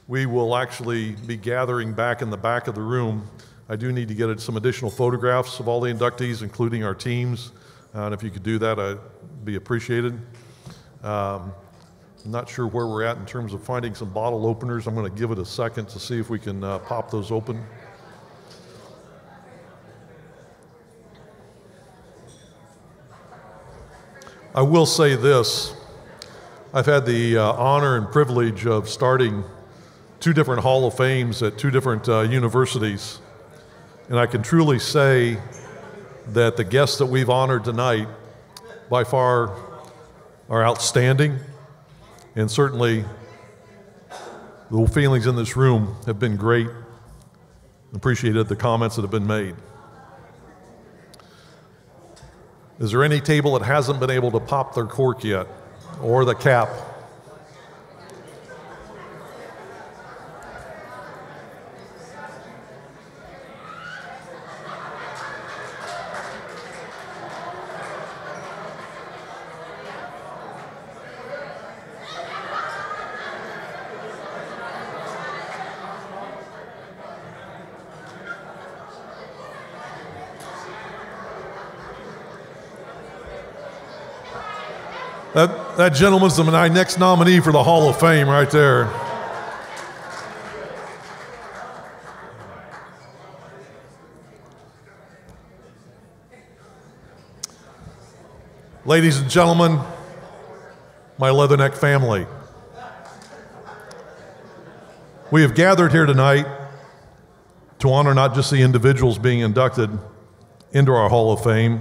we will actually be gathering back in the back of the room. I do need to get some additional photographs of all the inductees, including our teams. And if you could do that, I'd be appreciated. I'm not sure where we're at in terms of finding some bottle openers. I'm going to give it a second to see if we can pop those open. I will say this. I've had the honor and privilege of starting 2 different Hall of Fames at 2 different universities. And I can truly say that the guests that we've honored tonight by far are outstanding. And certainly, the feelings in this room have been great. Appreciated the comments that have been made. Is there any table that hasn't been able to pop their cork yet, or the cap? That gentleman's the next nominee for the Hall of Fame right there. Ladies and gentlemen, my Leatherneck family, we have gathered here tonight to honor not just the individuals being inducted into our Hall of Fame,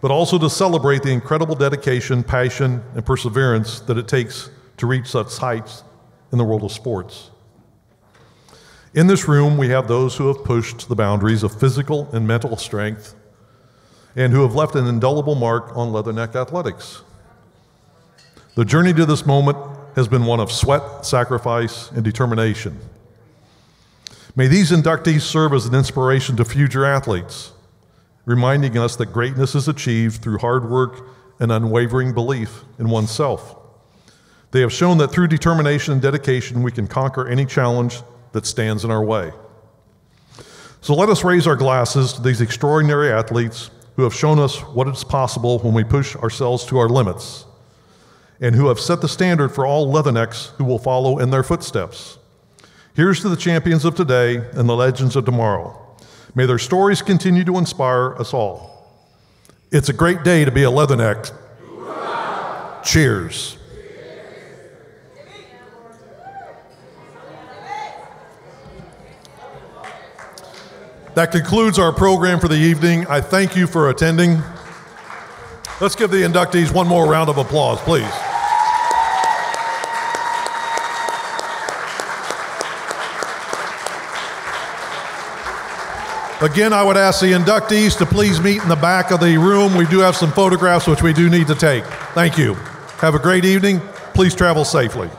but also to celebrate the incredible dedication, passion, and perseverance that it takes to reach such heights in the world of sports. In this room, we have those who have pushed the boundaries of physical and mental strength and who have left an indelible mark on Leatherneck athletics. The journey to this moment has been one of sweat, sacrifice, and determination. May these inductees serve as an inspiration to future athletes, reminding us that greatness is achieved through hard work and unwavering belief in oneself. They have shown that through determination and dedication, we can conquer any challenge that stands in our way. So let us raise our glasses to these extraordinary athletes who have shown us what is possible when we push ourselves to our limits, and who have set the standard for all Leathernecks who will follow in their footsteps. Here's to the champions of today and the legends of tomorrow. May their stories continue to inspire us all. It's a great day to be a Leatherneck. Cheers. That concludes our program for the evening. I thank you for attending. Let's give the inductees one more round of applause, please. Again, I would ask the inductees to please meet in the back of the room. We do have some photographs which we do need to take. Thank you. Have a great evening. Please travel safely.